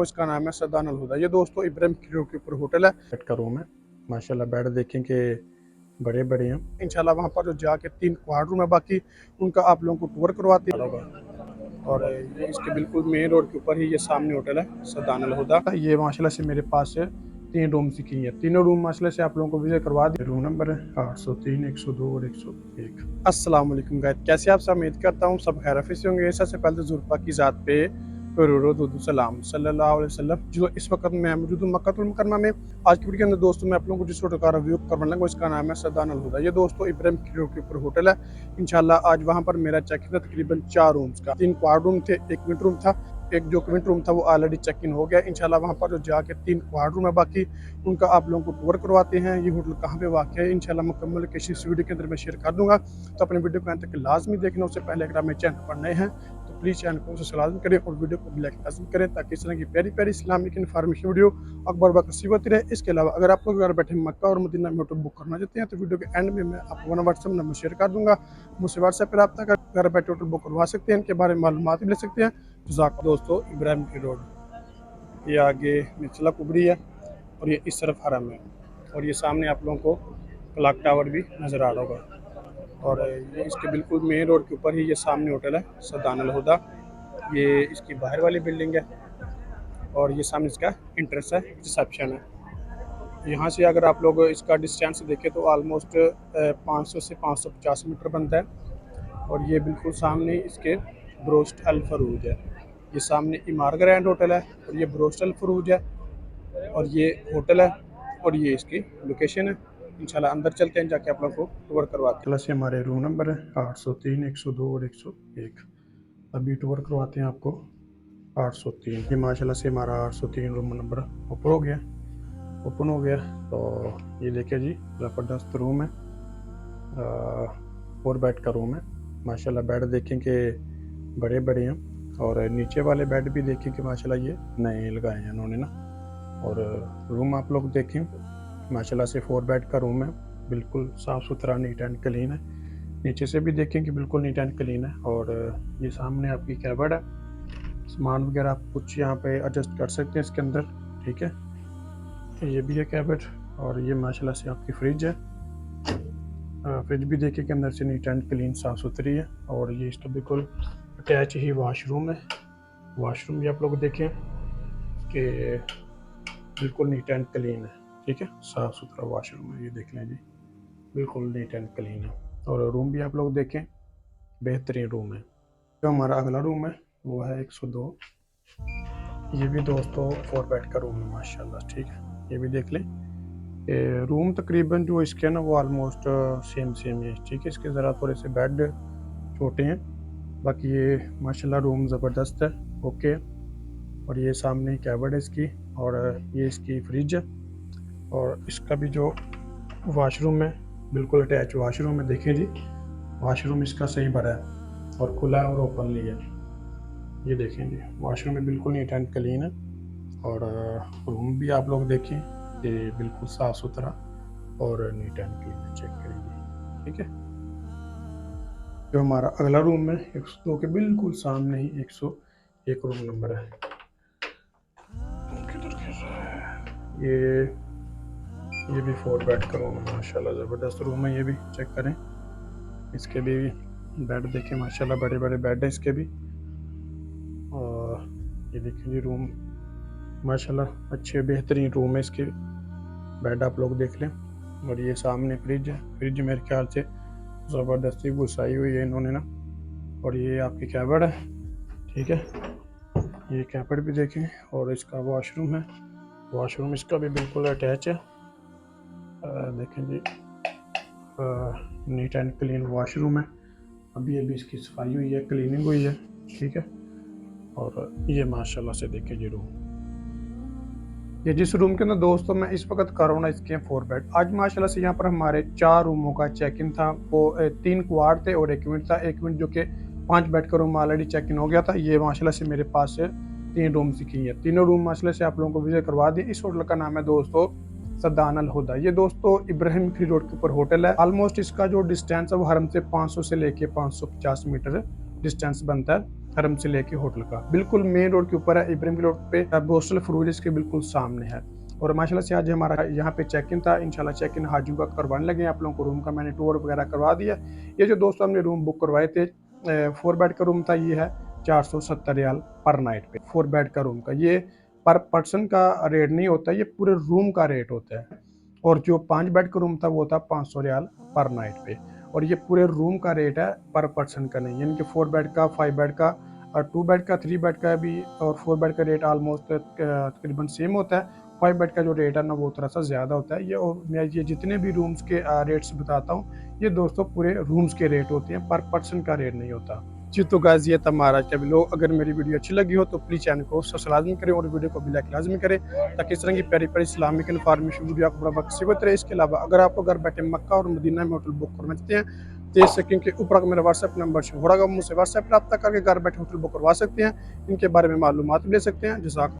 इसका नाम है सदान अल हुदा। ये दोस्तों इब्राहिम की रोड के ऊपर होटल है। बेड का रूम है माशाल्लाह। बेड देखें कि बड़े बड़े हैं। इंशाल्लाह वहाँ पर जो जाके 3 क्वाड रूम है, बाकी उनका आप लोगों को टूर करवाते हैं। और ये इसके बिल्कुल मेन रोड के ऊपर ही ये सामने होटल है सदान अल हुदा। ये माशाल्लाह से मेरे पास है 3 रूम की है। तीनों रूम माशाल्लाह से आप लोगों को विजिट करवा दिए। रूम नंबर है 803, 102 और 101। अस्सलाम वालेकुम गाइस, कैसे आप सब? उम्मीद करता हूँ सब खैर से होंगे। सबसे पहले तो ज़ुल्फा की ज़ात पे सलाम सल्लल्लाहु अलैहि वसल्लम। जो इस वक्त मैं मौजूद हूँ मक्का मुकरमा में। आज की वीडियो के अंदर दोस्तों मैं आप लोगों को जिस होटल का रिव्यू करवाने लगा इसका नाम है सदान अल हुदा। ये दोस्तों इब्राहिम की रोड के ऊपर होटल है। इंशाल्लाह आज वहाँ पर मेरा चेक इन था तकरीबन 4 रूम्स का। 3 क्वाड रूम थे, 1 मिड रूम था। एक जो क्विंट रूम था वो ऑलरेडी चेक इन हो गया। इंशाल्लाह वहाँ पर जो जाके 3 क्वाड रूम है, बाकी उनका आप लोगों को टूर करवाते हैं। ये होटल कहाँ पे वाक़ है इंशाल्लाह मुकम्मल लोकेशन इस वीडियो के अंदर मैं शेयर कर दूंगा। तो अपने वीडियो को अंत तक लाजमी देखना। उससे पहले अगर आप मेरे चैनल पर नए हैं तो प्लीज़ चैनल को सब्सक्राइब करें और वीडियो को लाइक लाजमी करें, ताकि इस तरह की प्यारी प्यारी इस्लामिक इन्फॉर्मेशन वीडियो अकबर बकसी होती रहे। इसके अलावा अगर आप लोग घर बैठे मक्का और मदीना में होटल बुक करना चाहते हैं तो वीडियो के एंड में मैं आपको अपना व्हाट्सएप नंबर शेयर कर दूंगा। मुझसे व्हाट्सएप पर रब्ता कर घर बैठे होटल बुक करवा सकते हैं, इनके बारे में मालूमात भी ले सकते हैं। दोस्तों इब्राहिम की रोड, ये आगे निचला कुबरी है और ये इस तरफ हरम है। और ये सामने आप लोगों को क्लॉक टावर भी नज़र आ रहा होगा। और ये इसके बिल्कुल मेन रोड के ऊपर ही ये सामने होटल है सदान अल हुदा। ये इसकी बाहर वाली बिल्डिंग है और ये सामने इसका इंट्रेंस है, रिसेप्शन है। यहाँ से अगर आप लोग इसका डिस्टेंस देखें तो ऑलमोस्ट 500 से 550 मीटर बनता है। और ये बिल्कुल सामने इसके ब्रोस्ट अल फरूज है। ये सामने इमार ग्रैंड होटल है और ये ब्रोस्ट अल फरूज है और ये होटल है और ये इसकी लोकेशन है। इंशाल्लाह अंदर चलते हैं, जाके आप लोगों को टूर करवाते हैं। से हमारे रूम नंबर है 803, 102 और 101। अभी टूर करवाते हैं आपको 803। ये माशाल्लाह से हमारा 803 रूम नंबर ओपन हो गया। तो ये देखिए जी, ज़बरदस्त रूम है। 4 बेड का रूम है माशाल्लाह। बेड देखें कि बड़े बड़े हैं और नीचे वाले बेड भी देखें कि माशाल्लाह ये नए लगाए हैं उन्होंने ना। और रूम आप लोग देखें माशाल्लाह से 4 बेड का रूम है, बिल्कुल साफ़ सुथरा, नीट एंड क्लीन है। नीचे से भी देखें कि बिल्कुल नीट एंड क्लीन है। और ये सामने आपकी कैबिन है, सामान वगैरह आप कुछ यहाँ पे एडजस्ट कर सकते हैं इसके अंदर, ठीक है। ये भी है कैबिन। और ये माशाल्लाह से आपकी फ्रिज है। फ्रिज भी देखें कि अंदर से नीट एंड क्लीन साफ़ सुथरी है। और ये इसका बिल्कुल अटैच ही वॉशरूम है। वॉशरूम भी आप लोग देखें कि बिल्कुल नीट एंड क्लीन है, ठीक है, साफ़ सुथरा वॉशरूम है। ये देख लें जी, बिल्कुल नीट एंड क्लीन है। और रूम भी आप लोग देखें, बेहतरीन रूम है। जो हमारा अगला रूम है वो है 102। ये भी दोस्तों 4 बेड का रूम है माशाल्लाह, ठीक है। ये भी देख लें। रूम तकरीबन जो इसके ना वो ऑलमोस्ट सेम है, ठीक है। इसके ज़रा थोड़े से बेड छोटे हैं, बाकी ये माशाल्लाह रूम ज़बरदस्त है, ओके। और ये सामने कैबिन है इसकी और ये इसकी फ्रिज है। और इसका भी जो वॉशरूम है बिल्कुल अटैच वॉशरूम है। देखें जी, वॉशरूम इसका सही भरा है और खुला है और ओपनली है। ये देखें जी, वॉशरूम में बिल्कुल नीट एंड क्लीन है। और रूम भी आप लोग देखें कि बिल्कुल साफ़ सुथरा और नीट एंड क्लीन है, चेक करेंगे, ठीक है। जो हमारा अगला रूम है 102 के बिल्कुल सामने ही 101 रूम नंबर है। ये भी 4 बेड का रूम है माशाल्लाह, ज़बरदस्त रूम है। ये भी चेक करें, इसके भी बेड देखें माशाल्लाह, बड़े बड़े बेड हैं इसके भी। और ये देखें जी रूम माशाल्लाह अच्छे बेहतरीन रूम है इसके। बेड आप लोग देख लें। और ये सामने फ्रिज है। फ्रिज मेरे ख्याल से ज़बरदस्ती घुसाई हुई है इन्होंने ना। और ये आपकी कैबिन है, ठीक है। ये कैबिन भी देखें। और इसका वॉशरूम है, वॉशरूम इसका भी बिल्कुल अटैच है। देखें जी, नीट एंड क्लीन वॉशरूम है। अभी इसकी सफाई हुई है, क्लीनिंग हुई है, ठीक है। और ये माशाल्लाह से देखें जी रूम, ये जिस रूम के अंदर दोस्तों मैं इस वक्त कर रहा हूँ ना, इसके 4 बेड। आज माशाल्लाह से यहाँ पर हमारे 4 रूमों का चेक इन था। वो 3 क्वाड थे और 1 मिनट था। 1 मिनट जो कि 5 बेड का रूम ऑलरेडी चेक इन हो गया था। ये माशाल्लाह से मेरे पास से 3 रूम की है। तीनों रूम माशाल्लाह से आप लोगों को विजिट करवा दिए। इस होटल का नाम है दोस्तों सदान अल हुदा। ये दोस्तों इब्राहिम की रोड के ऊपर होटल है। ऑलमोस्ट इसका जो डिस्टेंस है वो हरम से 500 से लेके 550 मीटर डिस्टेंस बनता है। हरम से लेके होटल का बिल्कुल मेन रोड के ऊपर है। इब्राहिम रोड पे बोस्टल फरूज के बिल्कुल सामने है। और माशाल्लाह से आज हमारा यहाँ पे चेक इन था। इंशाल्लाह चेक इन हाजियों का करवाने लगे। आप लोगों को रूम का मैंने टूर वगैरह करवा दिया। ये जो दोस्तों हमने रूम बुक करवाए थे 4 बेड का रूम था। ये है 470 रियाल पर नाइट पे 4 बेड का रूम का। ये पर पर्सन का रेट नहीं होता, ये पूरे रूम का रेट होता है। और जो 5 बेड का रूम था वो था 500 रियाल पर नाइट पे। और ये पूरे रूम का रेट है, पर पर्सन का नहीं। यानी कि 4 बेड का, 5 बेड का और 2 बेड का, 3 बेड का भी और 4 बेड का रेट ऑलमोस्ट तकरीबन सेम होता है। 5 बेड का जो रेट है ना वो थोड़ा सा ज़्यादा होता है। ये और मैं ये जितने भी रूम्स के रेट्स बताता हूँ, ये दोस्तों पूरे रूम्स के रेट होते हैं, पर पर्सन का रेट नहीं होता। जी तो गाइस ये था हमारा का व्लॉग। अगर मेरी वीडियो अच्छी लगी हो तो प्लीज़ चैनल को सब्सक्राइब लाजमी करें और वीडियो को भी लाइक लाजमी करें, ताकि इस तरह की प्यारी प्यारी इस्लामिक इन्फॉर्मेशन वीडियो आपको बड़ा वक्त से होती रहे। इसके अलावा अगर आप घर बैठे मक्का और मदीना में होटल बुक करना चाहते हैं तो इससे, क्योंकि ऊपर का मेरा व्हाट्सएप नंबर शो हो रहा है, मुझसे व्हाट्सएप रब्ता करके घर बैठे होटल बुक करवा सकते हैं। इनके बारे में मालूमात भी ले सकते हैं। जज़ाक